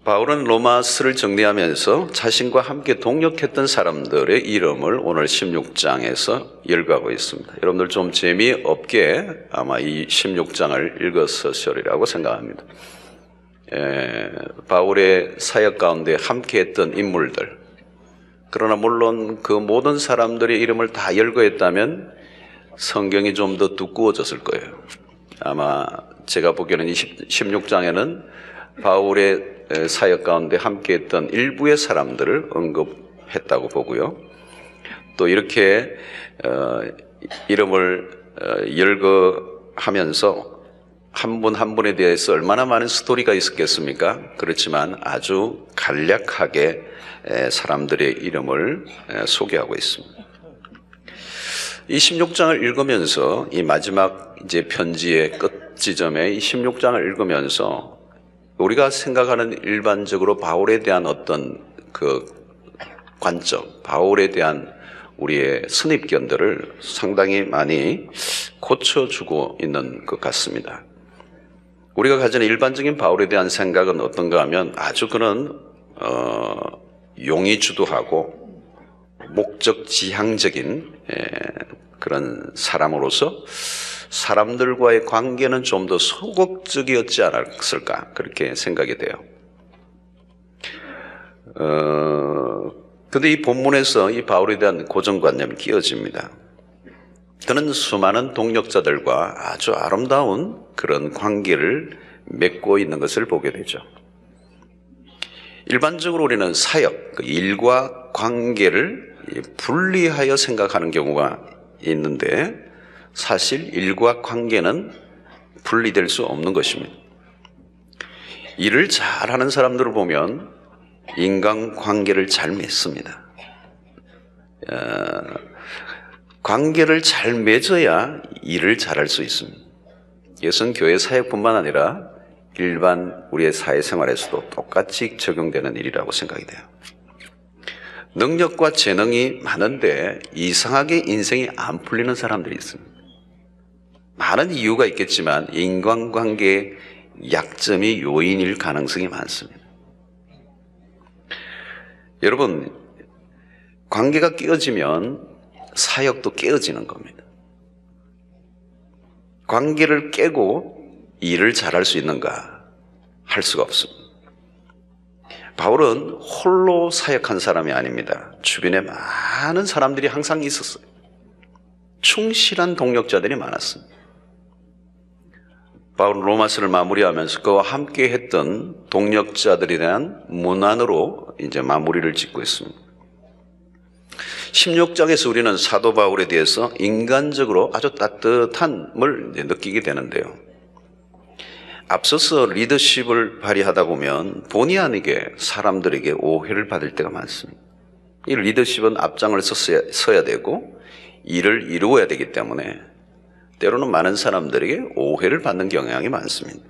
바울은 로마서를 정리하면서 자신과 함께 동역했던 사람들의 이름을 오늘 16장에서 열거하고 있습니다. 여러분들 좀 재미없게 아마 이 16장을 읽었으리라고 생각합니다. 바울의 사역 가운데 함께했던 인물들, 그러나 물론 그 모든 사람들의 이름을 다 열거했다면 성경이 좀 더 두꺼워졌을 거예요. 아마 제가 보기에는 이 16장에는 바울의 사역 가운데 함께했던 일부의 사람들을 언급했다고 보고요. 또 이렇게 이름을 열거하면서 한 분 한 분에 대해서 얼마나 많은 스토리가 있었겠습니까? 그렇지만 아주 간략하게 사람들의 이름을 소개하고 있습니다. 이 16장을 읽으면서 이 마지막 이제 편지의 끝 지점에 이 16장을 읽으면서 우리가 생각하는 일반적으로 바울에 대한 어떤 그 관점, 바울에 대한 우리의 선입견들을 상당히 많이 고쳐주고 있는 것 같습니다. 우리가 가지는 일반적인 바울에 대한 생각은 어떤가 하면 아주 그는 용의주도하고 목적지향적인 그런 사람으로서 사람들과의 관계는 좀 더 소극적이었지 않았을까 그렇게 생각이 돼요. 그런데 이 본문에서 이 바울에 대한 고정관념이 끼어집니다. 그는 수많은 동역자들과 아주 아름다운 그런 관계를 맺고 있는 것을 보게 되죠. 일반적으로 우리는 사역, 일과 관계를 분리하여 생각하는 경우가 있는데 사실 일과 관계는 분리될 수 없는 것입니다. 일을 잘하는 사람들을 보면 인간관계를 잘 맺습니다. 관계를 잘 맺어야 일을 잘할 수 있습니다. 이것은 교회 사역뿐만 아니라 일반 우리의 사회생활에서도 똑같이 적용되는 일이라고 생각이 돼요. 능력과 재능이 많은데 이상하게 인생이 안 풀리는 사람들이 있습니다. 많은 이유가 있겠지만 인간관계의 약점이 요인일 가능성이 많습니다. 여러분, 관계가 깨어지면 사역도 깨어지는 겁니다. 관계를 깨고 일을 잘할 수 있는가? 할 수가 없습니다. 바울은 홀로 사역한 사람이 아닙니다. 주변에 많은 사람들이 항상 있었어요. 충실한 동역자들이 많았습니다. 바울은 로마서를 마무리하면서 그와 함께 했던 동역자들에 대한 문안으로 이제 마무리를 짓고 있습니다. 16장에서 우리는 사도 바울에 대해서 인간적으로 아주 따뜻함을 느끼게 되는데요. 앞서서 리더십을 발휘하다 보면 본의 아니게 사람들에게 오해를 받을 때가 많습니다. 이 리더십은 앞장을 서야 되고 일을 이루어야 되기 때문에 때로는 많은 사람들에게 오해를 받는 경향이 많습니다.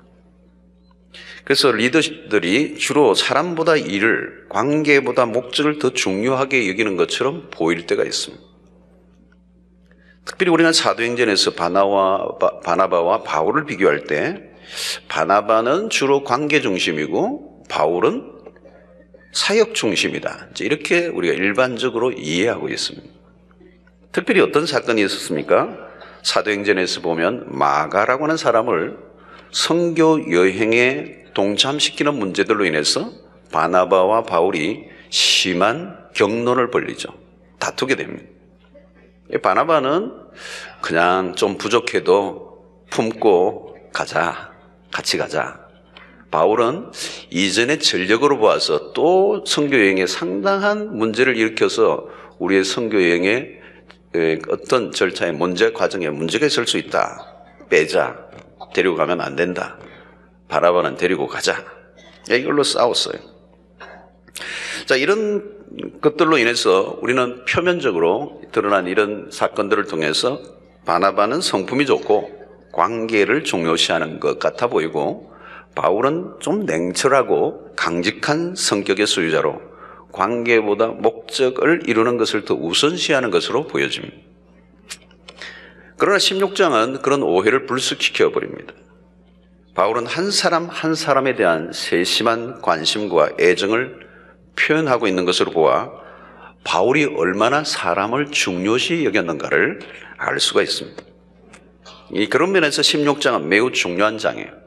그래서 리더들이 주로 사람보다 일을, 관계보다 목적을 더 중요하게 여기는 것처럼 보일 때가 있습니다. 특별히 우리가 사도행전에서 바나바와 바울을 비교할 때 바나바는 주로 관계 중심이고 바울은 사역 중심이다. 이렇게 우리가 일반적으로 이해하고 있습니다. 특별히 어떤 사건이 있었습니까? 사도행전에서 보면 마가라고 하는 사람을 선교 여행에 동참시키는 문제들로 인해서 바나바와 바울이 심한 격론을 벌이죠. 다투게 됩니다. 바나바는 그냥 좀 부족해도 품고 가자, 같이 가자. 바울은 이전의 전력으로 보아서 또 선교 여행에 상당한 문제를 일으켜서 우리의 선교 여행에 어떤 절차의 문제 과정에 문제가 있을 수 있다. 빼자. 데리고 가면 안 된다. 바나바는 데리고 가자. 이걸로 싸웠어요. 자, 이런 것들로 인해서 우리는 표면적으로 드러난 이런 사건들을 통해서 바나바는 성품이 좋고 관계를 중요시하는 것 같아 보이고 바울은 좀 냉철하고 강직한 성격의 소유자로 관계보다 목적을 이루는 것을 더 우선시하는 것으로 보여집니다. 그러나 16장은 그런 오해를 불식시켜 버립니다. 바울은 한 사람 한 사람에 대한 세심한 관심과 애정을 표현하고 있는 것으로 보아 바울이 얼마나 사람을 중요시 여겼는가를 알 수가 있습니다. 그런 면에서 16장은 매우 중요한 장이에요.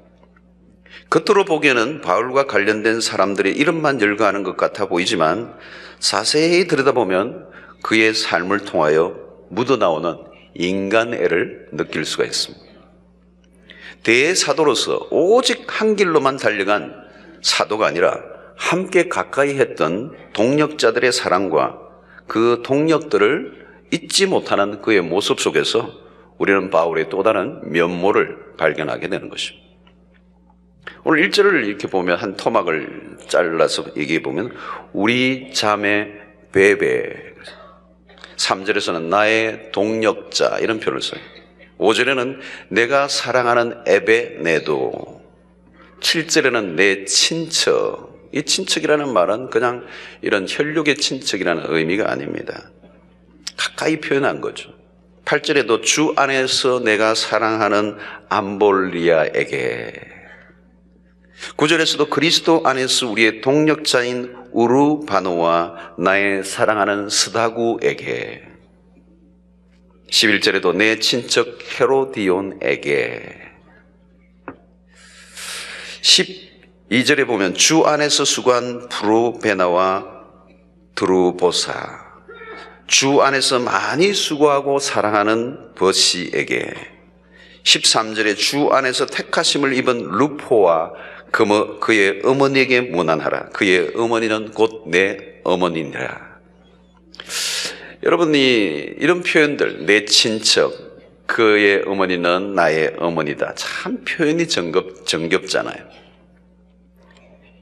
겉으로 보기에는 바울과 관련된 사람들의 이름만 열거하는 것 같아 보이지만 자세히 들여다보면 그의 삶을 통하여 묻어나오는 인간애를 느낄 수가 있습니다. 대사도로서 오직 한 길로만 달려간 사도가 아니라 함께 가까이 했던 동력자들의 사랑과 그 동력들을 잊지 못하는 그의 모습 속에서 우리는 바울의 또 다른 면모를 발견하게 되는 것입니다. 오늘 1절을 이렇게 보면 한 토막을 잘라서 얘기해 보면 우리 자매 베베, 3절에서는 나의 동력자 이런 표현을 써요. 5절에는 내가 사랑하는 에베네도, 7절에는 내 친척. 이 친척이라는 말은 그냥 이런 혈육의 친척이라는 의미가 아닙니다. 가까이 표현한 거죠. 8절에도 주 안에서 내가 사랑하는 암볼리아에게, 9절에서도 그리스도 안에서 우리의 동력자인 우르바노와 나의 사랑하는 스다구에게, 11절에도 내 친척 헤로디온에게, 12절에 보면 주 안에서 수고한 프루베나와 드루보사, 주 안에서 많이 수고하고 사랑하는 버시에게, 13절에 주 안에서 택하심을 입은 루포와 그의 어머니에게 문안하라. 그의 어머니는 곧 내 어머니니라. 여러분이 이런 표현들, 내 친척, 그의 어머니는 나의 어머니다, 참 표현이 정겹잖아요.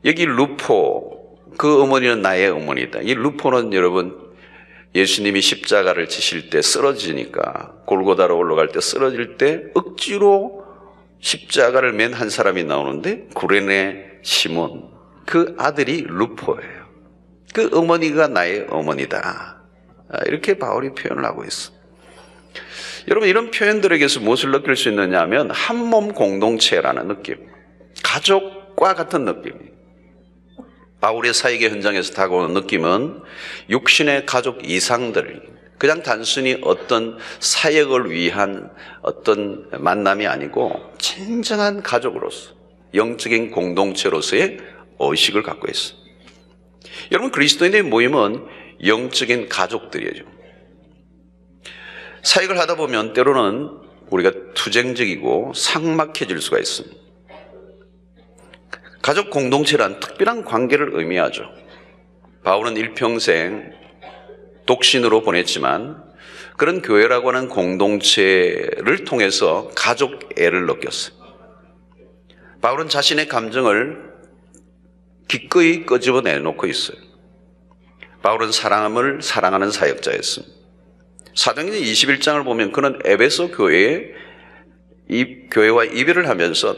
여기 루포, 그 어머니는 나의 어머니다. 이 루포는 여러분 예수님이 십자가를 지실 때 쓰러지니까, 골고다로 올라갈 때 쓰러질 때 억지로 십자가를 맨 한 사람이 나오는데 구레네 시몬, 그 아들이 루포예요. 그 어머니가 나의 어머니다. 이렇게 바울이 표현을 하고 있어. 여러분, 이런 표현들에게서 무엇을 느낄 수 있느냐 하면 한 몸 공동체라는 느낌, 가족과 같은 느낌이에요. 바울의 사역의 현장에서 다가오는 느낌은 육신의 가족 이상들, 그냥 단순히 어떤 사역을 위한 어떤 만남이 아니고 진정한 가족으로서, 영적인 공동체로서의 의식을 갖고 있어요. 여러분, 그리스도인의 모임은 영적인 가족들이죠. 사역을 하다 보면 때로는 우리가 투쟁적이고 삭막해질 수가 있습니다. 가족 공동체란 특별한 관계를 의미하죠. 바울은 일평생 독신으로 보냈지만 그런 교회라고 하는 공동체를 통해서 가족애를 느꼈어요. 바울은 자신의 감정을 기꺼이 끄집어내놓고 있어요. 바울은 사람을 사랑하는 사역자였습니다. 사도행전 21장을 보면 그는 에베소 교회와 이별을 하면서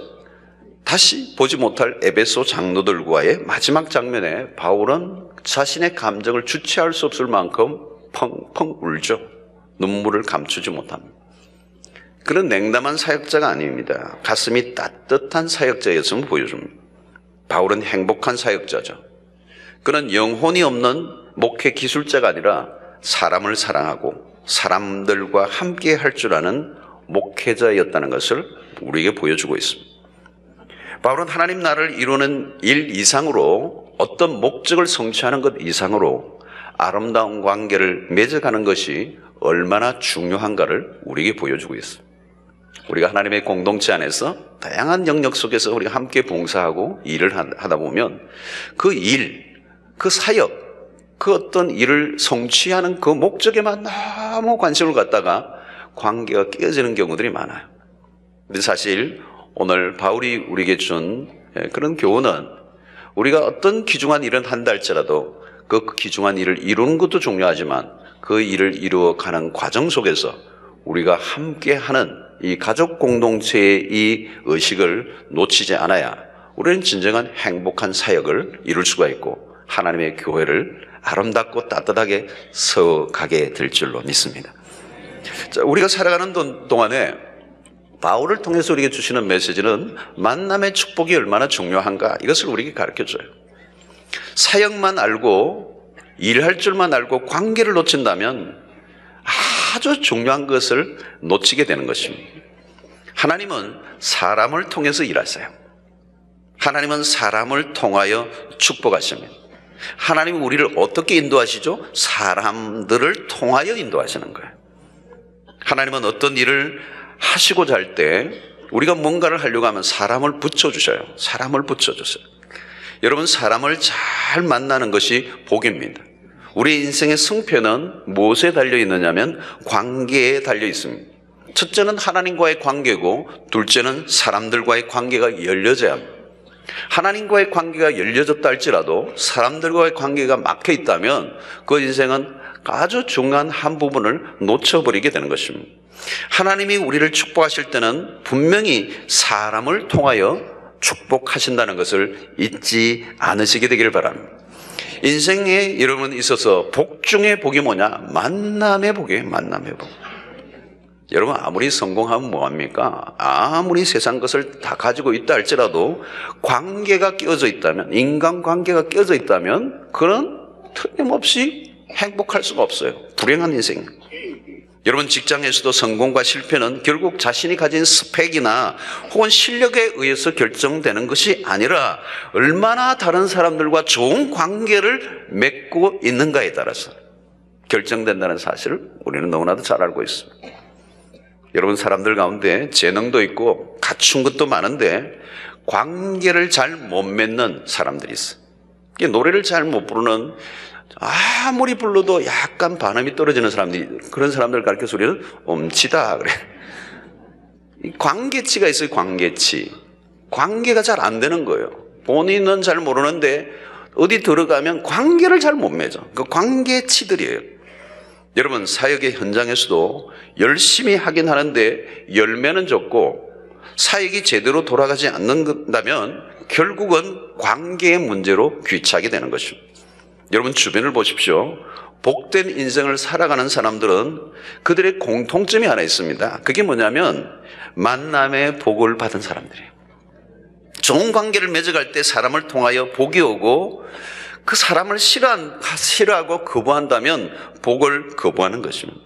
다시 보지 못할 에베소 장로들과의 마지막 장면에 바울은 자신의 감정을 주체할 수 없을 만큼 펑펑 울죠. 눈물을 감추지 못합니다. 그런 냉담한 사역자가 아닙니다. 가슴이 따뜻한 사역자였음을 보여줍니다. 바울은 행복한 사역자죠. 그는 영혼이 없는 목회 기술자가 아니라 사람을 사랑하고 사람들과 함께 할 줄 아는 목회자였다는 것을 우리에게 보여주고 있습니다. 바울은 하나님 나라를 이루는 일 이상으로, 어떤 목적을 성취하는 것 이상으로 아름다운 관계를 맺어가는 것이 얼마나 중요한가를 우리에게 보여주고 있습니다. 우리가 하나님의 공동체 안에서 다양한 영역 속에서 우리가 함께 봉사하고 일을 하다 보면 그 일, 그 사역, 그 어떤 일을 성취하는 그 목적에만 너무 관심을 갖다가 관계가 깨어지는 경우들이 많아요. 근데 사실 오늘 바울이 우리에게 준 그런 교훈은 우리가 어떤 귀중한 일을 한다 할지라도 그 귀중한 일을 이루는 것도 중요하지만 그 일을 이루어가는 과정 속에서 우리가 함께하는 이 가족 공동체의 이 의식을 놓치지 않아야 우리는 진정한 행복한 사역을 이룰 수가 있고 하나님의 교회를 아름답고 따뜻하게 세워가게 될 줄로 믿습니다. 자, 우리가 살아가는 동안에 바울을 통해서 우리에게 주시는 메시지는 만남의 축복이 얼마나 중요한가, 이것을 우리에게 가르쳐줘요. 사역만 알고 일할 줄만 알고 관계를 놓친다면 아주 중요한 것을 놓치게 되는 것입니다. 하나님은 사람을 통해서 일하세요. 하나님은 사람을 통하여 축복하십니다. 하나님은 우리를 어떻게 인도하시죠? 사람들을 통하여 인도하시는 거예요. 하나님은 어떤 일을 하시고자 할 때 우리가 뭔가를 하려고 하면 사람을 붙여주셔요. 사람을 붙여주세요. 여러분, 사람을 잘 만나는 것이 복입니다. 우리 인생의 승패는 무엇에 달려있느냐면 관계에 달려있습니다. 첫째는 하나님과의 관계고 둘째는 사람들과의 관계가 열려져야 합니다. 하나님과의 관계가 열려졌다 할지라도 사람들과의 관계가 막혀 있다면 그 인생은 아주 중요한 한 부분을 놓쳐버리게 되는 것입니다. 하나님이 우리를 축복하실 때는 분명히 사람을 통하여 축복하신다는 것을 잊지 않으시게 되기를 바랍니다. 인생에 여러분 있어서 복 중에 복이 뭐냐? 만남의 복이에요. 만남의 복. 여러분, 아무리 성공하면 뭐합니까? 아무리 세상 것을 다 가지고 있다 할지라도 관계가 끼어져 있다면, 인간관계가 끼어져 있다면 그런 틀림없이 행복할 수가 없어요. 불행한 인생. 여러분, 직장에서도 성공과 실패는 결국 자신이 가진 스펙이나 혹은 실력에 의해서 결정되는 것이 아니라 얼마나 다른 사람들과 좋은 관계를 맺고 있는가에 따라서 결정된다는 사실을 우리는 너무나도 잘 알고 있습니다. 여러분, 사람들 가운데 재능도 있고 갖춘 것도 많은데 관계를 잘 못 맺는 사람들이 있어요. 노래를 잘 못 부르는, 아무리 불러도 약간 반음이 떨어지는 사람들이, 그런 사람들 가르쳐서 우리는 음치다 그래. 관계치가 있어요. 관계치. 관계가 잘 안 되는 거예요. 본인은 잘 모르는데 어디 들어가면 관계를 잘 못 맺어. 그 관계치들이에요. 여러분, 사역의 현장에서도 열심히 하긴 하는데 열매는 적고 사역이 제대로 돌아가지 않는다면 결국은 관계의 문제로 귀착이 되는 것입니다. 여러분, 주변을 보십시오. 복된 인생을 살아가는 사람들은 그들의 공통점이 하나 있습니다. 그게 뭐냐면 만남의 복을 받은 사람들이에요. 좋은 관계를 맺어갈 때 사람을 통하여 복이 오고 그 사람을 싫어하고 거부한다면 복을 거부하는 것입니다.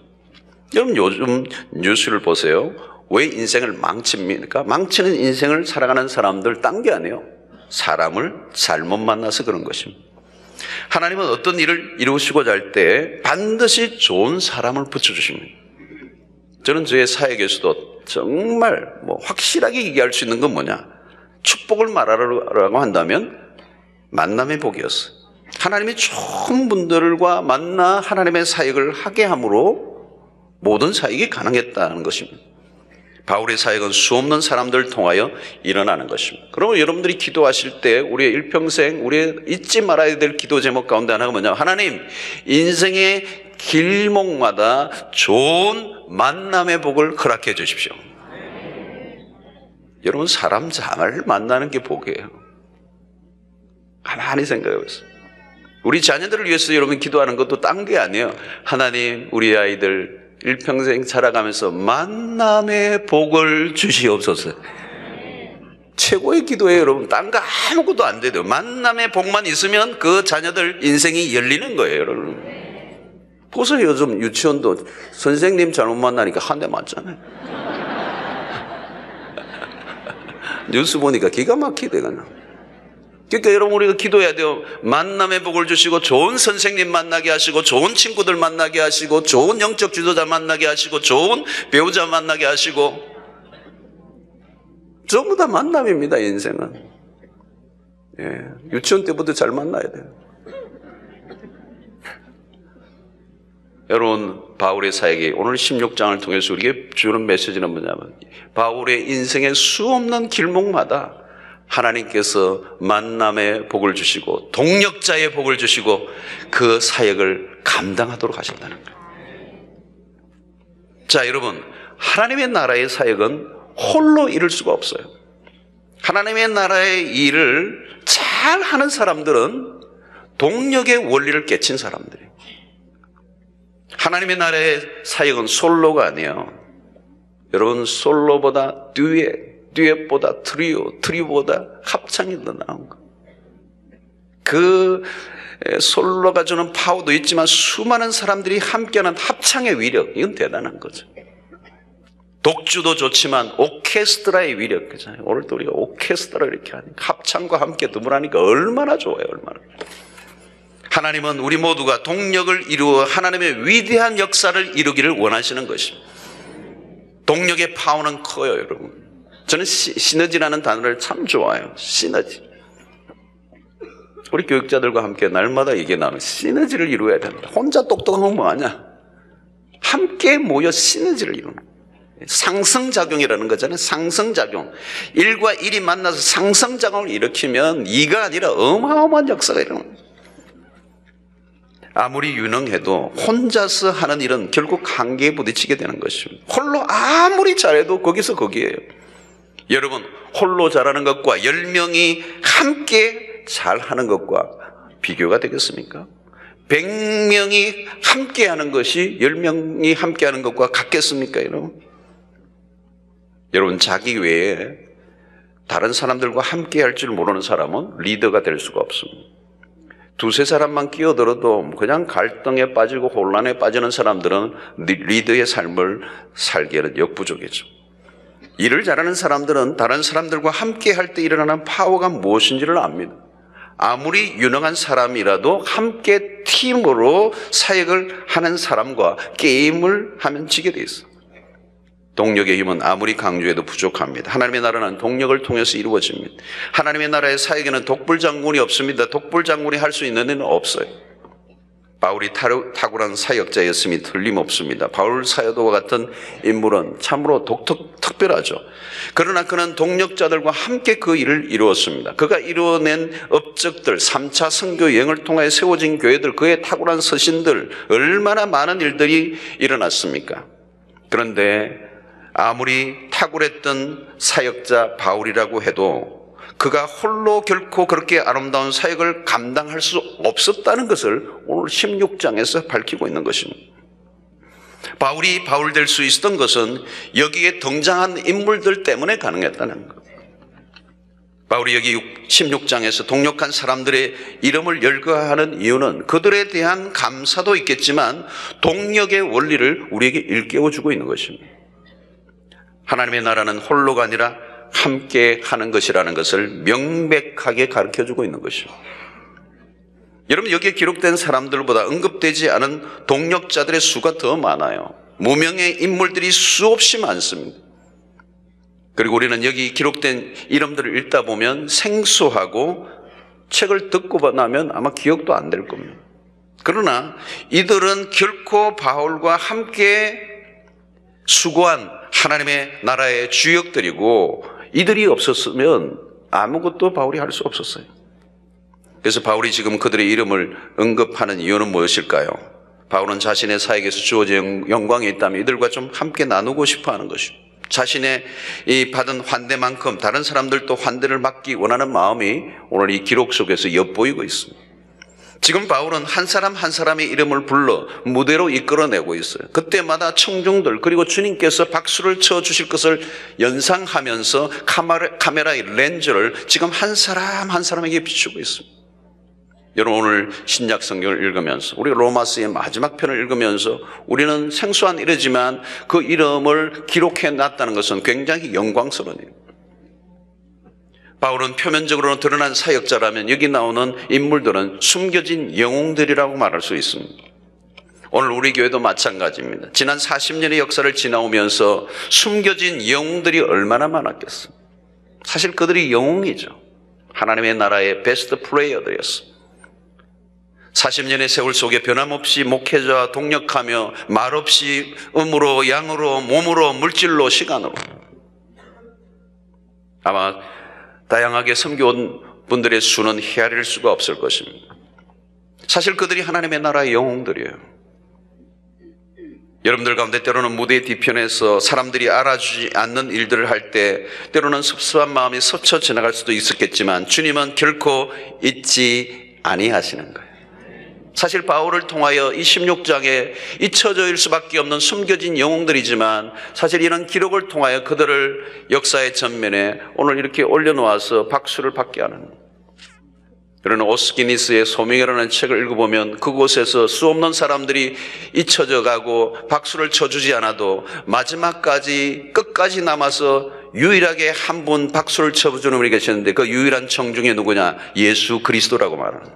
여러분, 요즘 뉴스를 보세요. 왜 인생을 망칩니까? 망치는 인생을 살아가는 사람들 딴 게 아니에요. 사람을 잘못 만나서 그런 것입니다. 하나님은 어떤 일을 이루시고자 할 때 반드시 좋은 사람을 붙여주십니다. 저는 저의 사역에서도 정말 확실하게 얘기할 수 있는 건 뭐냐? 축복을 말하라고 한다면 만남의 복이었어요. 하나님이 좋은 분들과 만나 하나님의 사역을 하게 함으로 모든 사역이 가능했다는 것입니다. 바울의 사역은 수없는 사람들을 통하여 일어나는 것입니다. 그러면 여러분들이 기도하실 때 우리의 일평생 우리의 잊지 말아야 될 기도 제목 가운데 하나가 뭐냐? 하나님, 인생의 길목마다 좋은 만남의 복을 허락해 주십시오. 여러분, 사람 잘 만나는 게 복이에요. 가만히 생각해 보세요. 우리 자녀들을 위해서 여러분 기도하는 것도 딴 게 아니에요. 하나님, 우리 아이들 일평생 자라가면서 만남의 복을 주시옵소서. 최고의 기도예요, 여러분. 딴 거 아무것도 안 돼요. 만남의 복만 있으면 그 자녀들 인생이 열리는 거예요, 여러분. 보세요, 요즘 유치원도 선생님 잘못 만나니까 한 대 맞잖아요. 뉴스 보니까 기가 막히대, 그냥. 그러니까 여러분, 우리가 기도해야 돼요. 만남의 복을 주시고 좋은 선생님 만나게 하시고 좋은 친구들 만나게 하시고 좋은 영적 지도자 만나게 하시고 좋은 배우자 만나게 하시고, 전부 다 만남입니다, 인생은. 유치원 때부터 잘 만나야 돼요. 여러분, 바울의 사역이 오늘 16장을 통해서 우리에게 주는 메시지는 뭐냐면 바울의 인생의 수없는 길목마다 하나님께서 만남의 복을 주시고 동력자의 복을 주시고 그 사역을 감당하도록 하셨다는 거예요. 자, 여러분, 하나님의 나라의 사역은 홀로 이룰 수가 없어요. 하나님의 나라의 일을 잘 하는 사람들은 동력의 원리를 깨친 사람들이에요. 하나님의 나라의 사역은 솔로가 아니에요. 여러분, 솔로보다 듀엣보다 트리오보다 합창이 더 나은 거. 그 솔로가 주는 파워도 있지만 수많은 사람들이 함께하는 합창의 위력, 이건 대단한 거죠. 독주도 좋지만 오케스트라의 위력, 그잖아요. 오늘 또 우리가 오케스트라를 이렇게 하니까 합창과 함께 드물하니까 얼마나 좋아요, 얼마나. 하나님은 우리 모두가 동력을 이루어 하나님의 위대한 역사를 이루기를 원하시는 것입니다. 동력의 파워는 커요, 여러분. 저는 시너지라는 단어를 참 좋아해요. 시너지. 우리 교육자들과 함께 날마다 얘기 나누는 시너지를 이루어야 된다. 혼자 똑똑하면 뭐하냐? 함께 모여 시너지를 이루는 거예요. 상승작용이라는 거잖아요. 상승작용. 1과 1이 만나서 상승작용을 일으키면 2가 아니라 어마어마한 역사가 일어나는 거예요. 아무리 유능해도 혼자서 하는 일은 결국 한계에 부딪히게 되는 것입니다. 홀로 아무리 잘해도 거기서 거기에요. 여러분, 홀로 잘하는 것과 10명이 함께 잘하는 것과 비교가 되겠습니까? 100명이 함께하는 것이 10명이 함께하는 것과 같겠습니까, 여러분? 여러분, 자기 외에 다른 사람들과 함께할 줄 모르는 사람은 리더가 될 수가 없습니다. 두세 사람만 끼어들어도 그냥 갈등에 빠지고 혼란에 빠지는 사람들은 리더의 삶을 살기에는 역부족이죠. 일을 잘하는 사람들은 다른 사람들과 함께할 때 일어나는 파워가 무엇인지를 압니다. 아무리 유능한 사람이라도 함께 팀으로 사역을 하는 사람과 게임을 하면 지게 돼 있어요. 동력의 힘은 아무리 강조해도 부족합니다. 하나님의 나라는 동력을 통해서 이루어집니다. 하나님의 나라의 사역에는 독불장군이 없습니다. 독불장군이 할 수 있는 일은 없어요. 바울이 탁월한 사역자였음이 틀림없습니다. 바울 사도와 같은 인물은 참으로 특별하죠. 그러나 그는 동력자들과 함께 그 일을 이루었습니다. 그가 이루어낸 업적들, 3차 선교 여행을 통해 세워진 교회들, 그의 탁월한 서신들, 얼마나 많은 일들이 일어났습니까? 그런데 아무리 탁월했던 사역자 바울이라고 해도 그가 홀로 결코 그렇게 아름다운 사역을 감당할 수 없었다는 것을 오늘 16장에서 밝히고 있는 것입니다. 바울이 바울 될 수 있었던 것은 여기에 등장한 인물들 때문에 가능했다는 것. 바울이 여기 16장에서 동력한 사람들의 이름을 열거하는 이유는 그들에 대한 감사도 있겠지만 동력의 원리를 우리에게 일깨워주고 있는 것입니다. 하나님의 나라는 홀로가 아니라 함께 하는 것이라는 것을 명백하게 가르쳐주고 있는 것입니다. 여러분, 여기에 기록된 사람들보다 언급되지 않은 동력자들의 수가 더 많아요. 무명의 인물들이 수없이 많습니다. 그리고 우리는 여기 기록된 이름들을 읽다 보면 생소하고 책을 듣고 나면 아마 기억도 안 될 겁니다. 그러나 이들은 결코 바울과 함께 수고한 하나님의 나라의 주역들이고 이들이 없었으면 아무것도 바울이 할 수 없었어요. 그래서 바울이 지금 그들의 이름을 언급하는 이유는 무엇일까요? 바울은 자신의 사역에서 주어진 영광이 있다면 이들과 좀 함께 나누고 싶어 하는 것입니다. 자신의 이 받은 환대만큼 다른 사람들도 환대를 받기 원하는 마음이 오늘 이 기록 속에서 엿보이고 있습니다. 지금 바울은 한 사람 한 사람의 이름을 불러 무대로 이끌어내고 있어요. 그때마다 청중들 그리고 주님께서 박수를 쳐주실 것을 연상하면서 카메라의 렌즈를 지금 한 사람 한 사람에게 비추고 있습니다. 여러분, 오늘 신약 성경을 읽으면서 우리가 로마서의 마지막 편을 읽으면서 우리는 생소한 이름이지만 그 이름을 기록해 놨다는 것은 굉장히 영광스러운 일. 바울은 표면적으로는 드러난 사역자라면 여기 나오는 인물들은 숨겨진 영웅들이라고 말할 수 있습니다. 오늘 우리 교회도 마찬가지입니다. 지난 40년의 역사를 지나오면서 숨겨진 영웅들이 얼마나 많았겠어요. 사실 그들이 영웅이죠. 하나님의 나라의 베스트 플레이어들이었습니다. 40년의 세월 속에 변함없이 목회자와 동력하며 말없이 음으로 양으로 몸으로 물질로 시간으로 아마 다양하게 섬겨온 분들의 수는 헤아릴 수가 없을 것입니다. 사실 그들이 하나님의 나라의 영웅들이에요. 여러분들 가운데 때로는 무대 뒤편에서 사람들이 알아주지 않는 일들을 할 때 때로는 섭섭한 마음이 스쳐 지나갈 수도 있었겠지만 주님은 결코 잊지 아니하시는 거예요. 사실 바울을 통하여 이 16장에 잊혀질 수밖에 없는 숨겨진 영웅들이지만 사실 이런 기록을 통하여 그들을 역사의 전면에 오늘 이렇게 올려놓아서 박수를 받게 하는, 그러나 오스기니스의 소명이라는 책을 읽어보면 그곳에서 수없는 사람들이 잊혀져 가고 박수를 쳐주지 않아도 마지막까지 끝까지 남아서 유일하게 한 분 박수를 쳐주는 분이 계셨는데 그 유일한 청 중에 누구냐? 예수 그리스도라고 말하는.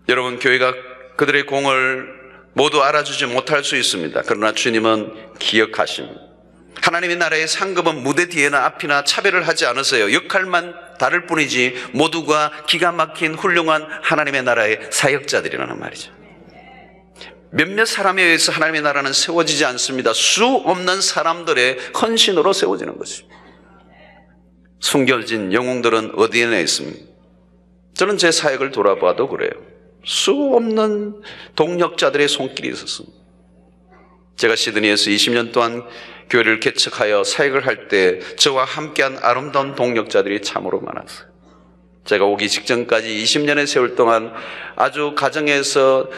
여러분, 교회가 그들의 공을 모두 알아주지 못할 수 있습니다. 그러나 주님은 기억하십니다. 하나님의 나라의 상급은 무대 뒤에나 앞이나 차별을 하지 않으세요. 역할만 다를 뿐이지 모두가 기가 막힌 훌륭한 하나님의 나라의 사역자들이라는 말이죠. 몇몇 사람에 의해서 하나님의 나라는 세워지지 않습니다. 수 없는 사람들의 헌신으로 세워지는 것입니다. 숨겨진 영웅들은 어디에나 있습니다. 저는 제 사역을 돌아봐도 그래요. 수 없는 동력자들의 손길이 있었습니다. 제가 시드니에서 20년 동안 교회를 개척하여 사역을 할 때 저와 함께한 아름다운 동력자들이 참으로 많았어요. 제가 오기 직전까지 20년의 세월 동안 아주 가정에서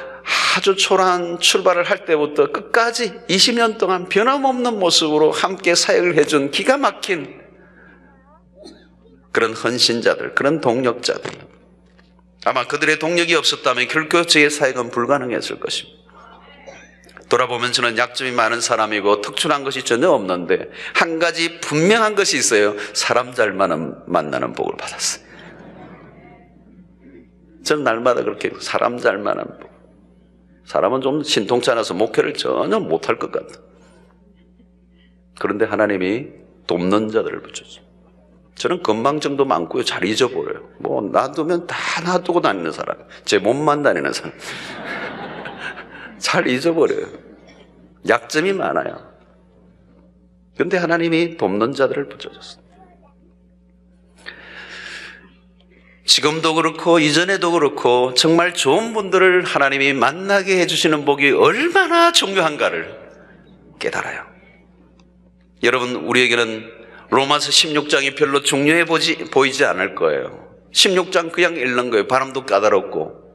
아주 초라한 출발을 할 때부터 끝까지 20년 동안 변함없는 모습으로 함께 사역을 해준 기가 막힌 그런 헌신자들, 그런 동력자들. 아마 그들의 동력이 없었다면 결코 저의 사역은 불가능했을 것입니다. 돌아보면 저는 약점이 많은 사람이고 특출한 것이 전혀 없는데 한 가지 분명한 것이 있어요. 사람 잘 만나는 복을 받았어요. 저는 날마다 그렇게 사람 잘 만나는 복. 사람은 좀 신통치 않아서 목회를 전혀 못할 것 같아. 그런데 하나님이 돕는 자들을 붙여줘. 저는 건방정도 많고요. 잘 잊어버려요. 뭐 놔두면 다 놔두고 다니는 사람. 제 몸만 다니는 사람. 잘 잊어버려요. 약점이 많아요. 그런데 하나님이 돕는 자들을 붙여줬어요. 지금도 그렇고 이전에도 그렇고 정말 좋은 분들을 하나님이 만나게 해주시는 복이 얼마나 중요한가를 깨달아요. 여러분, 우리에게는 로마서 16장이 별로 중요해 보이지 않을 거예요. 16장 그냥 읽는 거예요. 발음도 까다롭고.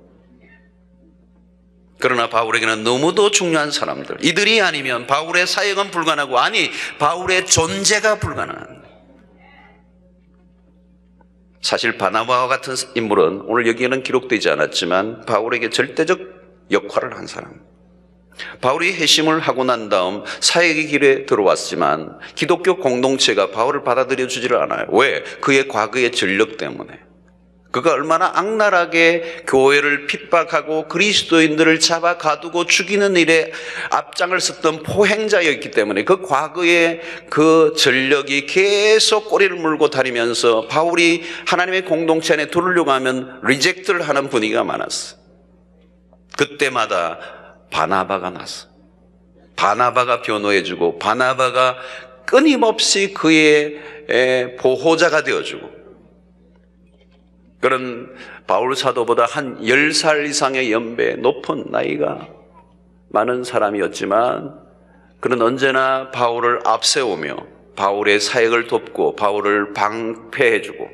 그러나 바울에게는 너무도 중요한 사람들, 이들이 아니면 바울의 사역은 불가능하고, 아니 바울의 존재가 불가능한. 사실 바나바와 같은 인물은 오늘 여기에는 기록되지 않았지만 바울에게 절대적 역할을 한 사람. 바울이 회심을 하고 난 다음 사역의 길에 들어왔지만 기독교 공동체가 바울을 받아들여 주지를 않아요. 왜? 그의 과거의 전력 때문에. 그가 얼마나 악랄하게 교회를 핍박하고 그리스도인들을 잡아 가두고 죽이는 일에 앞장을 섰던 포행자였기 때문에 그 과거의 그 전력이 계속 꼬리를 물고 다니면서 바울이 하나님의 공동체 안에 들어오려고 하면 리젝트를 하는 분위기가 많았어요. 그때마다 바나바가 났어. 바나바가 변호해주고 바나바가 끊임없이 그의 보호자가 되어주고, 그런 바울 사도보다 한 10살 이상의 연배, 높은 나이가 많은 사람이었지만 그는 언제나 바울을 앞세우며 바울의 사역을 돕고 바울을 방패해주고,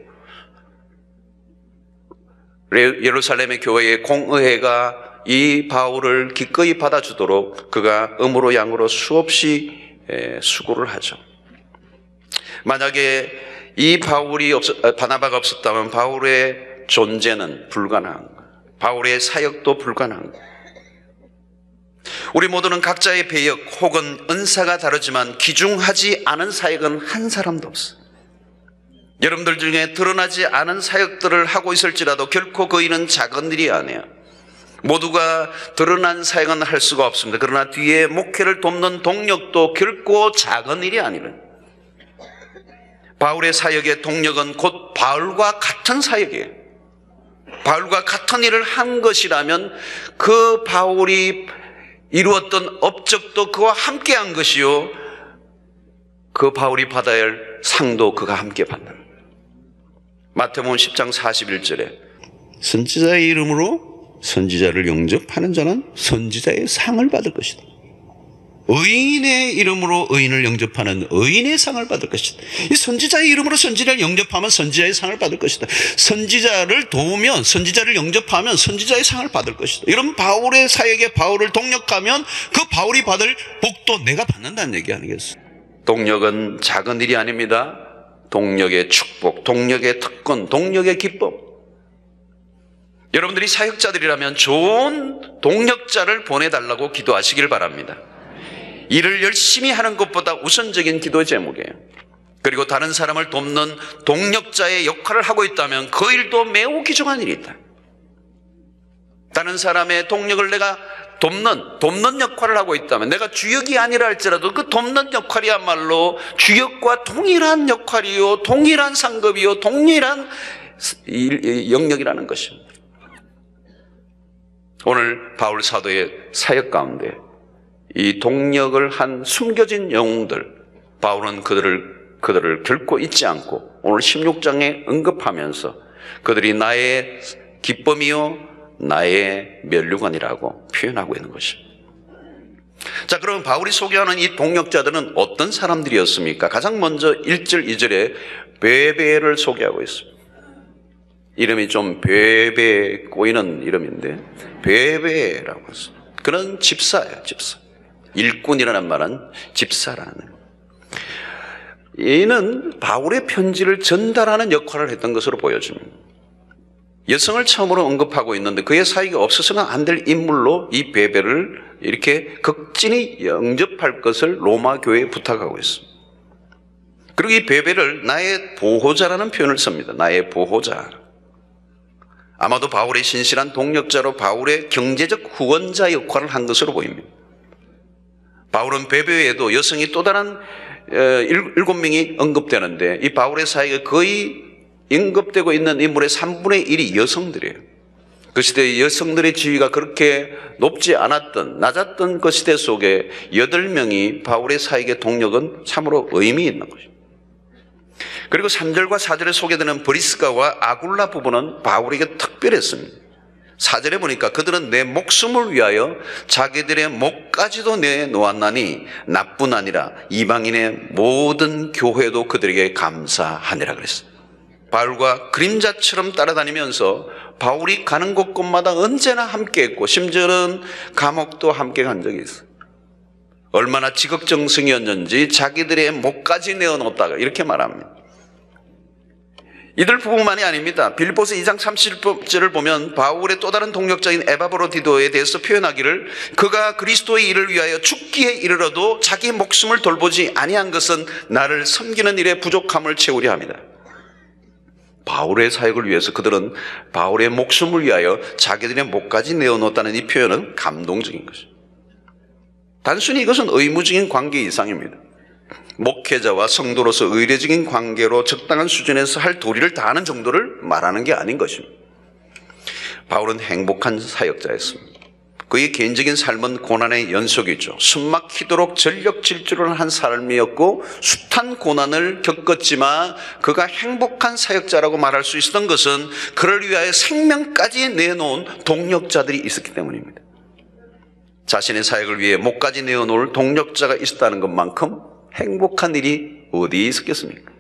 예루살렘의 교회의 공의회가 이 바울을 기꺼이 받아주도록 그가 음으로 양으로 수없이 수고를 하죠. 만약에 이 바나바가 없었다면 바울의 존재는 불가능한 거예요. 바울의 사역도 불가능한 거예요. 우리 모두는 각자의 배역 혹은 은사가 다르지만 귀중하지 않은 사역은 한 사람도 없어요. 여러분들 중에 드러나지 않은 사역들을 하고 있을지라도 결코 그 일은 작은 일이 아니에요. 모두가 드러난 사역은 할 수가 없습니다. 그러나 뒤에 목회를 돕는 동력도 결코 작은 일이 아니라, 바울의 사역의 동력은 곧 바울과 같은 사역이에요. 바울과 같은 일을 한 것이라면 그 바울이 이루었던 업적도 그와 함께 한 것이요, 그 바울이 받아야 할 상도 그가 함께 받는. 마태복음 10장 41절에 선지자의 이름으로 선지자를 영접하는 자는 선지자의 상을 받을 것이다. 의인의 이름으로 의인을 영접하는 의인의 상을 받을 것이다. 이 선지자의 이름으로 선지자를 영접하면 선지자의 상을 받을 것이다. 선지자를 도우면, 선지자를 영접하면 선지자의 상을 받을 것이다. 이런 바울의 사역에 바울을 동력하면 그 바울이 받을 복도 내가 받는다는 얘기 아니겠어요? 동력은 작은 일이 아닙니다. 동력의 축복, 동력의 특권, 동력의 기쁨. 여러분들이 사역자들이라면 좋은 동력자를 보내달라고 기도하시길 바랍니다. 일을 열심히 하는 것보다 우선적인 기도 제목이에요. 그리고 다른 사람을 돕는 동력자의 역할을 하고 있다면 그 일도 매우 귀중한 일이다. 다른 사람의 동력을 내가 돕는 역할을 하고 있다면, 내가 주역이 아니라 할지라도 그 돕는 역할이야말로 주역과 동일한 역할이요, 동일한 상급이요, 동일한 영역이라는 것입니다. 오늘 바울 사도의 사역 가운데 이 동력을 한 숨겨진 영웅들, 바울은 그들을 결코 잊지 않고 오늘 16장에 언급하면서 그들이 나의 기쁨이요 나의 면류관이라고 표현하고 있는 것입니다. 자, 그러면 바울이 소개하는 이 동력자들은 어떤 사람들이었습니까? 가장 먼저 1절, 2절에 베베를 소개하고 있습니다. 이름이 좀 베베 꼬이는 이름인데 베베라고 했습니다. 그는 집사예요, 집사. 일꾼이라는 말은 집사라는. 이는 바울의 편지를 전달하는 역할을 했던 것으로 보여집니다. 여성을 처음으로 언급하고 있는데 그의 사역이 없어서는 안 될 인물로 이 베베를 이렇게 극진히 영접할 것을 로마 교회에 부탁하고 있습니다. 그리고 이 베베를 나의 보호자라는 표현을 씁니다. 나의 보호자. 아마도 바울의 신실한 동력자로 바울의 경제적 후원자 역할을 한 것으로 보입니다. 바울은 베베에도 여성이 또 다른 7명이 언급되는데 이 바울의 사역에 거의 언급되고 있는 인물의 3분의 1이 여성들이에요. 그 시대의 여성들의 지위가 그렇게 높지 않았던, 낮았던 그 시대 속에 8명이 바울의 사역의 동력은 참으로 의미 있는 것입니다. 그리고 3절과 4절에 소개되는 브리스가와 아굴라 부부는 바울에게 특별했습니다. 4절에 보니까 그들은 내 목숨을 위하여 자기들의 목까지도 내놓았나니 나뿐 아니라 이방인의 모든 교회도 그들에게 감사하니라 그랬어요. 바울과 그림자처럼 따라다니면서 바울이 가는 곳곳마다 언제나 함께했고 심지어는 감옥도 함께 간 적이 있어요. 얼마나 지극정성이었는지 자기들의 목까지 내어놓았다가 이렇게 말합니다. 이들 부부만이 아닙니다. 빌립보서 2장 30절을 보면 바울의 또 다른 동력자인 에바브로디도에 대해서 표현하기를 그가 그리스도의 일을 위하여 죽기에 이르러도 자기 목숨을 돌보지 아니한 것은 나를 섬기는 일에 부족함을 채우려 합니다. 바울의 사역을 위해서 그들은 바울의 목숨을 위하여 자기들의 목까지 내어놓았다는 이 표현은 감동적인 것입니다. 단순히 이것은 의무적인 관계 이상입니다. 목회자와 성도로서 의례적인 관계로 적당한 수준에서 할 도리를 다하는 정도를 말하는 게 아닌 것입니다. 바울은 행복한 사역자였습니다. 그의 개인적인 삶은 고난의 연속이죠. 숨막히도록 전력 질주를 한 삶이었고 숱한 고난을 겪었지만 그가 행복한 사역자라고 말할 수 있었던 것은 그를 위하여 생명까지 내놓은 동력자들이 있었기 때문입니다. 자신의 사역을 위해 목까지 내어놓을 동력자가 있었다는 것만큼 행복한 일이 어디에 있었겠습니까?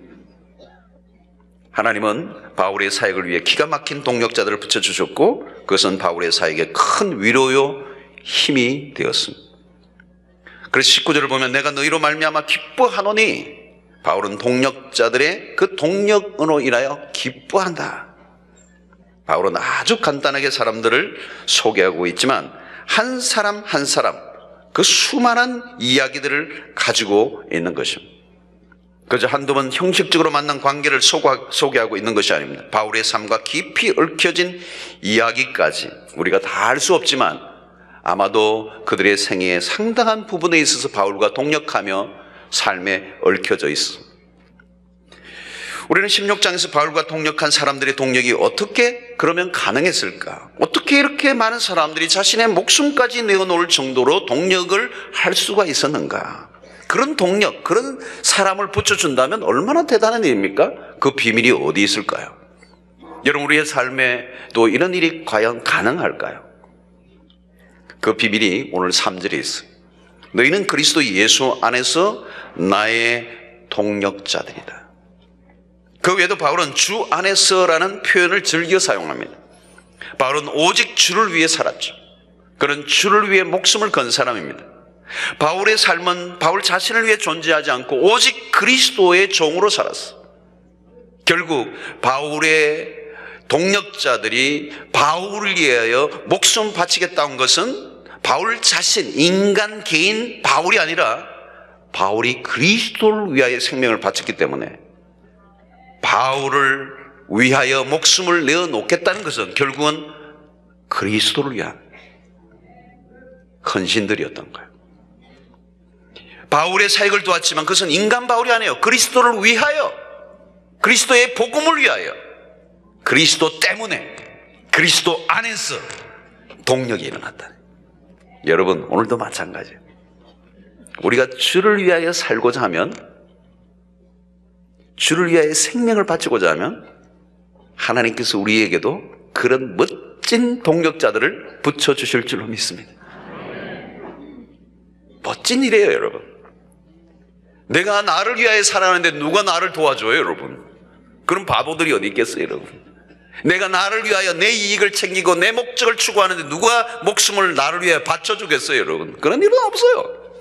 하나님은 바울의 사역을 위해 기가 막힌 동력자들을 붙여주셨고 그것은 바울의 사역에 큰 위로요 힘이 되었습니다. 그래서 19절을 보면 내가 너희로 말미암아 기뻐하노니 바울은 동력자들의 그 동력으로 인하여 기뻐한다. 바울은 아주 간단하게 사람들을 소개하고 있지만 한 사람 한 사람 그 수많은 이야기들을 가지고 있는 것입니다. 그저 한두 번 형식적으로 만난 관계를 소개하고 있는 것이 아닙니다. 바울의 삶과 깊이 얽혀진 이야기까지 우리가 다 알 수 없지만 아마도 그들의 생애의 상당한 부분에 있어서 바울과 동력하며 삶에 얽혀져 있습니다. 우리는 16장에서 바울과 동력한 사람들의 동력이 어떻게 그러면 가능했을까? 어떻게 이렇게 많은 사람들이 자신의 목숨까지 내어놓을 정도로 동력을 할 수가 있었는가? 그런 동력, 그런 사람을 붙여준다면 얼마나 대단한 일입니까? 그 비밀이 어디 있을까요? 여러분 우리의 삶에 또 이런 일이 과연 가능할까요? 그 비밀이 오늘 3절에 있어요. 너희는 그리스도 예수 안에서 나의 동력자들이다. 그 외에도 바울은 주 안에서라는 표현을 즐겨 사용합니다. 바울은 오직 주를 위해 살았죠. 그는 주를 위해 목숨을 건 사람입니다. 바울의 삶은 바울 자신을 위해 존재하지 않고 오직 그리스도의 종으로 살았어. 결국 바울의 동력자들이 바울을 위하여 목숨 바치겠다는 것은 바울 자신, 인간 개인 바울이 아니라 바울이 그리스도를 위하여 생명을 바쳤기 때문에 바울을 위하여 목숨을 내어놓겠다는 것은 결국은 그리스도를 위한 헌신들이었던 거예요. 바울의 사역을 도왔지만 그것은 인간 바울이 아니에요. 그리스도를 위하여, 그리스도의 복음을 위하여, 그리스도 때문에, 그리스도 안에서 동력이 일어났다. 여러분, 오늘도 마찬가지예요. 우리가 주를 위하여 살고자 하면, 주를 위하여 생명을 바치고자 하면 하나님께서 우리에게도 그런 멋진 동력자들을 붙여주실 줄로 믿습니다. 멋진 일이에요, 여러분. 내가 나를 위하여 살아가는데 누가 나를 도와줘요, 여러분? 그런 바보들이 어디 있겠어요, 여러분? 내가 나를 위하여 내 이익을 챙기고 내 목적을 추구하는데 누가 목숨을 나를 위하여 바쳐주겠어요, 여러분? 그런 일은 없어요.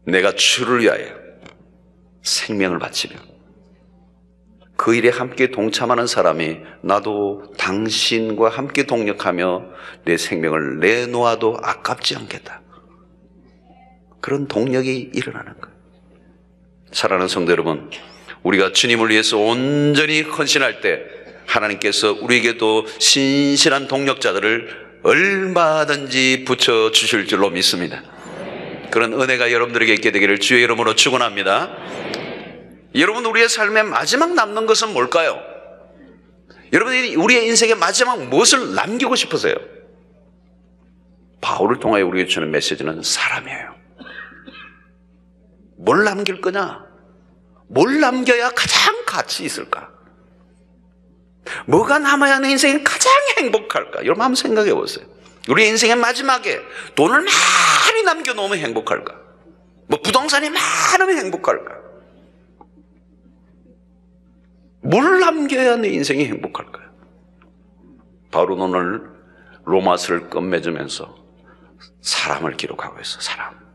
내가 주를 위하여 생명을 바치며 그 일에 함께 동참하는 사람이 나도 당신과 함께 동력하며 내 생명을 내놓아도 아깝지 않겠다. 그런 동력이 일어나는 거예요. 사랑하는 성도 여러분, 우리가 주님을 위해서 온전히 헌신할 때 하나님께서 우리에게도 신실한 동력자들을 얼마든지 붙여주실 줄로 믿습니다. 그런 은혜가 여러분들에게 있게 되기를 주의 이름으로 축원합니다. 여러분, 우리의 삶에 마지막 남는 것은 뭘까요? 여러분이 우리의 인생의 마지막 무엇을 남기고 싶으세요? 바울을 통하여 우리에게 주는 메시지는 사람이에요. 뭘 남길 거냐? 뭘 남겨야 가장 가치 있을까? 뭐가 남아야 내 인생이 가장 행복할까? 여러분 한번 생각해 보세요. 우리 인생의 마지막에 돈을 많이 남겨놓으면 행복할까? 뭐 부동산이 많으면 행복할까? 뭘 남겨야 내 인생이 행복할까요? 바울은 오늘 로마서를 끝맺으면서 사람을 기록하고 있어. 사람.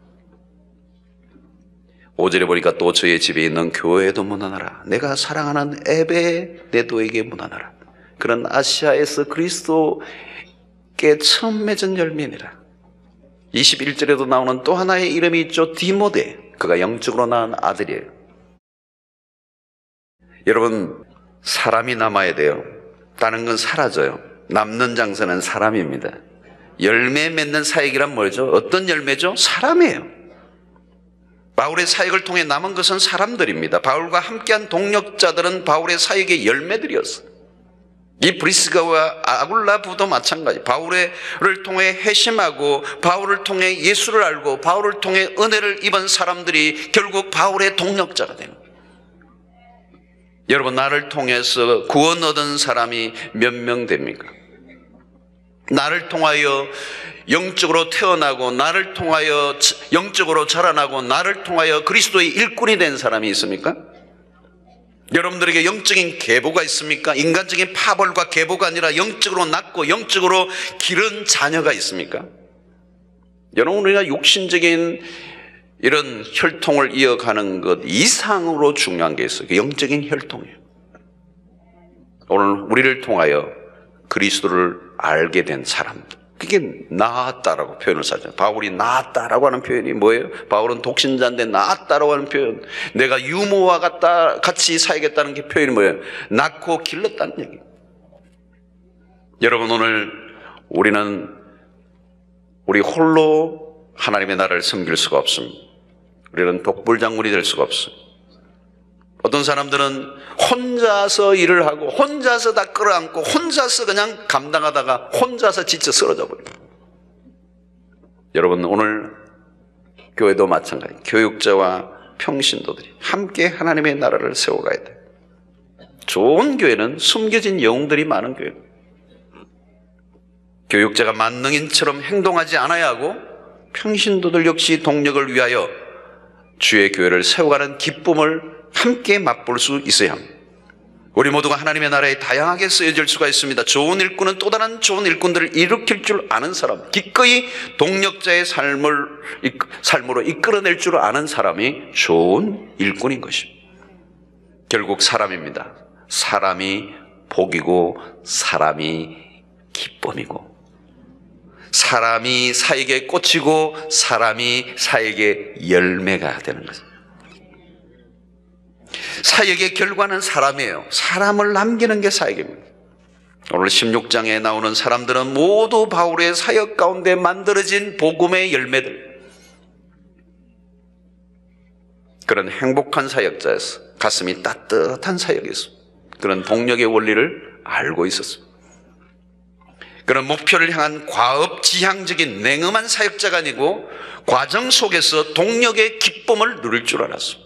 5절에 보니까 또 저의 집에 있는 교회에도 문안하라. 내가 사랑하는 에베네도에게 문안하라. 그런 아시아에서 그리스도께 처음 맺은 열매니라. 21절에도 나오는 또 하나의 이름이 있죠. 디모데. 그가 영적으로 낳은 아들이에요. 여러분, 사람이 남아야 돼요. 다른 건 사라져요. 남는 장사는 사람입니다. 열매 맺는 사역이란 뭐죠? 어떤 열매죠? 사람이에요. 바울의 사역을 통해 남은 것은 사람들입니다. 바울과 함께한 동력자들은 바울의 사역의 열매들이었어요. 이 브리스가와 아굴라 부도 마찬가지. 바울을 통해 회심하고 바울을 통해 예수를 알고 바울을 통해 은혜를 입은 사람들이 결국 바울의 동력자가 되는 거예요. 여러분, 나를 통해서 구원 얻은 사람이 몇 명 됩니까? 나를 통하여 영적으로 태어나고 나를 통하여 영적으로 자라나고 나를 통하여 그리스도의 일꾼이 된 사람이 있습니까? 여러분들에게 영적인 계보가 있습니까? 인간적인 파벌과 계보가 아니라 영적으로 낳고 영적으로 기른 자녀가 있습니까? 여러분, 우리가 육신적인 이런 혈통을 이어가는 것 이상으로 중요한 게 있어요. 영적인 혈통이에요. 오늘 우리를 통하여 그리스도를 알게 된 사람들, 그게 나았다라고 표현을 쓰잖아요. 바울이 나았다라고 하는 표현이 뭐예요? 바울은 독신자인데 나았다라고 하는 표현, 내가 유모와 같이 살겠다는 게 표현이 뭐예요? 낳고 길렀다는 얘기예요. 여러분, 오늘 우리는 우리 홀로 하나님의 나라를 섬길 수가 없습니다. 우리는 독불장군이 될 수가 없어요. 어떤 사람들은 혼자서 일을 하고 혼자서 다 끌어안고 혼자서 그냥 감당하다가 혼자서 지쳐 쓰러져 버려요. 여러분, 오늘 교회도 마찬가지. 교육자와 평신도들이 함께 하나님의 나라를 세워가야 돼요. 좋은 교회는 숨겨진 영웅들이 많은 교회예요. 교육자가 만능인처럼 행동하지 않아야 하고 평신도들 역시 동력을 위하여 주의 교회를 세워가는 기쁨을 함께 맛볼 수 있어야 합니다. 우리 모두가 하나님의 나라에 다양하게 쓰여질 수가 있습니다. 좋은 일꾼은 또 다른 좋은 일꾼들을 일으킬 줄 아는 사람, 기꺼이 동력자의 삶으로 이끌어낼 줄 아는 사람이 좋은 일꾼인 것입니다. 결국 사람입니다. 사람이 복이고 사람이 기쁨이고, 사람이 사역의 꽃이고 사람이 사역의 열매가 되는 것입니다. 사역의 결과는 사람이에요. 사람을 남기는 게 사역입니다. 오늘 16장에 나오는 사람들은 모두 바울의 사역 가운데 만들어진 복음의 열매들, 그런 행복한 사역자였어. 가슴이 따뜻한 사역이었어. 그런 동력의 원리를 알고 있었어. 그런 목표를 향한 과업지향적인 냉엄한 사역자가 아니고 과정 속에서 동력의 기쁨을 누릴 줄 알았어.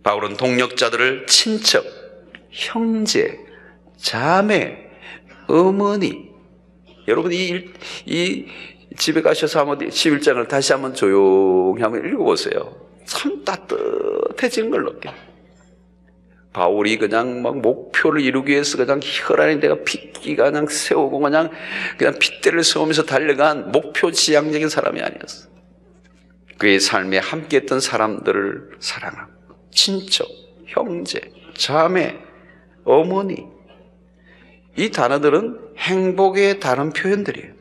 바울은 동력자들을 친척, 형제, 자매, 어머니, 여러분 이 집에 가셔서 한번 11장을 다시 한번 조용히 한번 읽어보세요. 참 따뜻해진 걸 느껴요. 바울이 그냥 막 목표를 이루기 위해서 그냥 혈안에 내가 핏기가 그냥 세우고 그냥 핏대를 세우면서 달려간 목표 지향적인 사람이 아니었어. 그의 삶에 함께했던 사람들을 사랑하고, 친척, 형제, 자매, 어머니, 이 단어들은 행복의 다른 표현들이에요.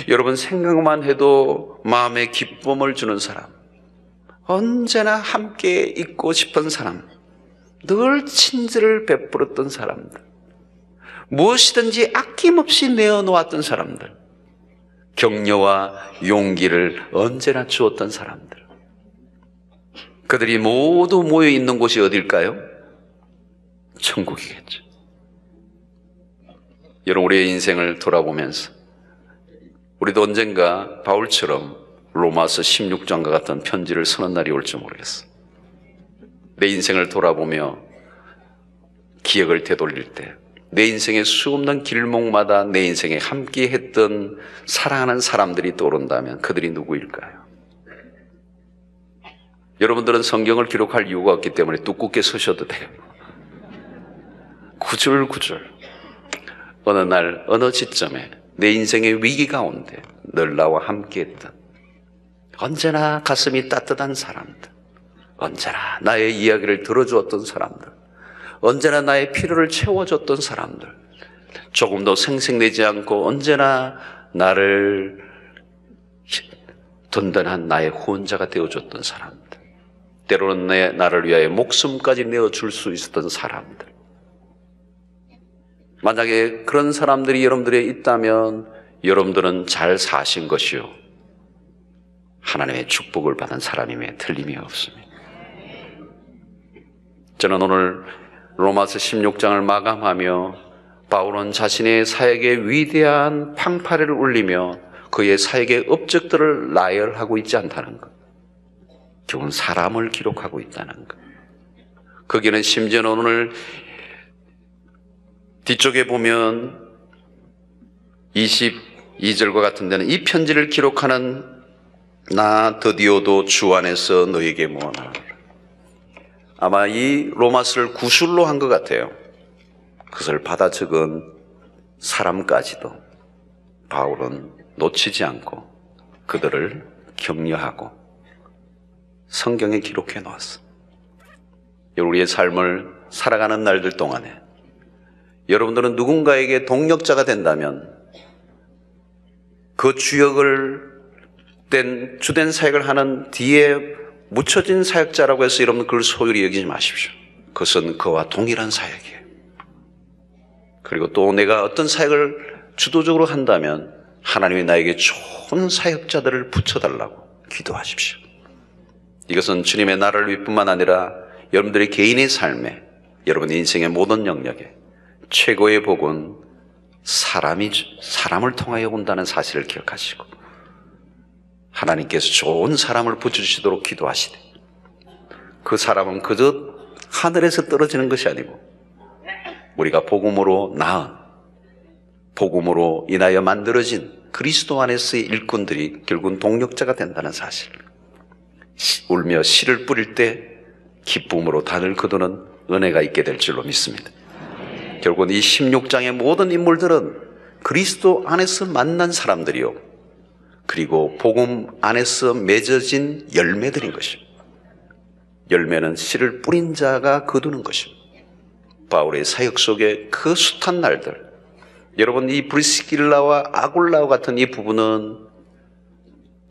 여러분 생각만 해도 마음에 기쁨을 주는 사람, 언제나 함께 있고 싶은 사람, 늘 친절을 베풀었던 사람들, 무엇이든지 아낌없이 내어놓았던 사람들, 격려와 용기를 언제나 주었던 사람들, 그들이 모두 모여있는 곳이 어딜까요? 천국이겠죠. 여러분, 우리의 인생을 돌아보면서 우리도 언젠가 바울처럼 로마서 16장과 같은 편지를 쓰는 날이 올지 모르겠어. 내 인생을 돌아보며 기억을 되돌릴 때 내 인생의 수없는 길목마다 내 인생에 함께 했던 사랑하는 사람들이 떠오른다면 그들이 누구일까요? 여러분들은 성경을 기록할 이유가 없기 때문에 두껍게 쓰셔도 돼요. 구줄구줄 어느 날 어느 시점에 내 인생의 위기 가운데 늘 나와 함께했던, 언제나 가슴이 따뜻한 사람들, 언제나 나의 이야기를 들어주었던 사람들, 언제나 나의 필요를 채워줬던 사람들, 조금도 생색내지 않고 언제나 나를 든든한 나의 후원자가 되어줬던 사람들, 때로는 나를 위하여 목숨까지 내어줄 수 있었던 사람들, 만약에 그런 사람들이 여러분들에 있다면 여러분들은 잘 사신 것이요, 하나님의 축복을 받은 사람임에 틀림이 없습니다. 저는 오늘 로마서 16장을 마감하며 바울은 자신의 사역의 위대한 팡파레를 울리며 그의 사역의 업적들을 나열하고 있지 않다는 것, 결국은 사람을 기록하고 있다는 것. 거기는 심지어는 오늘 뒤쪽에 보면 22절과 같은 데는 이 편지를 기록하는 나 드디어도 주 안에서 너에게 모아나. 아마 이 로마서를 구술로 한 것 같아요. 그것을 받아 적은 사람까지도 바울은 놓치지 않고 그들을 격려하고 성경에 기록해 놓았어. 우리의 삶을 살아가는 날들 동안에 여러분들은 누군가에게 동력자가 된다면 그 주역을 주된 사역을 하는 뒤에 묻혀진 사역자라고 해서 여러분 그걸 소홀히 여기지 마십시오. 그것은 그와 동일한 사역이에요. 그리고 또 내가 어떤 사역을 주도적으로 한다면 하나님이 나에게 좋은 사역자들을 붙여달라고 기도하십시오. 이것은 주님의 나라를 위할 뿐만 아니라 여러분들의 개인의 삶에, 여러분의 인생의 모든 영역에 최고의 복은 사람을 통하여 온다는 사실을 기억하시고 하나님께서 좋은 사람을 붙여주시도록 기도하시되, 그 사람은 그저 하늘에서 떨어지는 것이 아니고 우리가 복음으로 낳은, 복음으로 인하여 만들어진 그리스도 안에서의 일꾼들이 결국은 동력자가 된다는 사실. 울며 씨를 뿌릴 때 기쁨으로 단을 거두는 은혜가 있게 될 줄로 믿습니다. 결국은 이 16장의 모든 인물들은 그리스도 안에서 만난 사람들이요, 그리고 복음 안에서 맺어진 열매들인 것입니다. 열매는 씨를 뿌린 자가 거두는 것입니다. 바울의 사역 속에 그 숱한 날들, 여러분, 이 브리스길라와 아굴라와 같은 이 부부는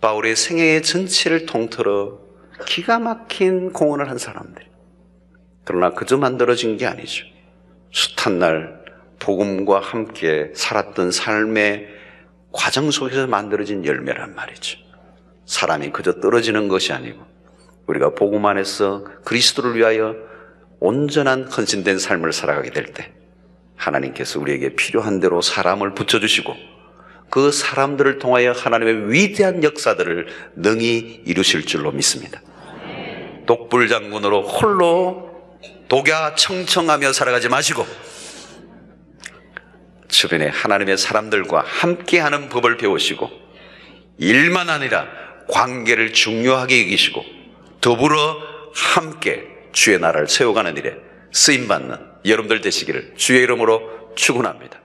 바울의 생애의 전체를 통틀어 기가 막힌 공헌을 한 사람들. 그러나 그저 만들어진 게 아니죠. 숱한 날 복음과 함께 살았던 삶의 과정 속에서 만들어진 열매란 말이죠. 사람이 그저 떨어지는 것이 아니고 우리가 복음 안에서 그리스도를 위하여 온전한 헌신된 삶을 살아가게 될 때 하나님께서 우리에게 필요한 대로 사람을 붙여주시고 그 사람들을 통하여 하나님의 위대한 역사들을 능히 이루실 줄로 믿습니다. 독불장군으로 홀로 독야 청청하며 살아가지 마시고 주변에 하나님의 사람들과 함께하는 법을 배우시고 일만 아니라 관계를 중요하게 여기시고 더불어 함께 주의 나라를 세워가는 일에 쓰임받는 여러분들 되시기를 주의 이름으로 축원합니다.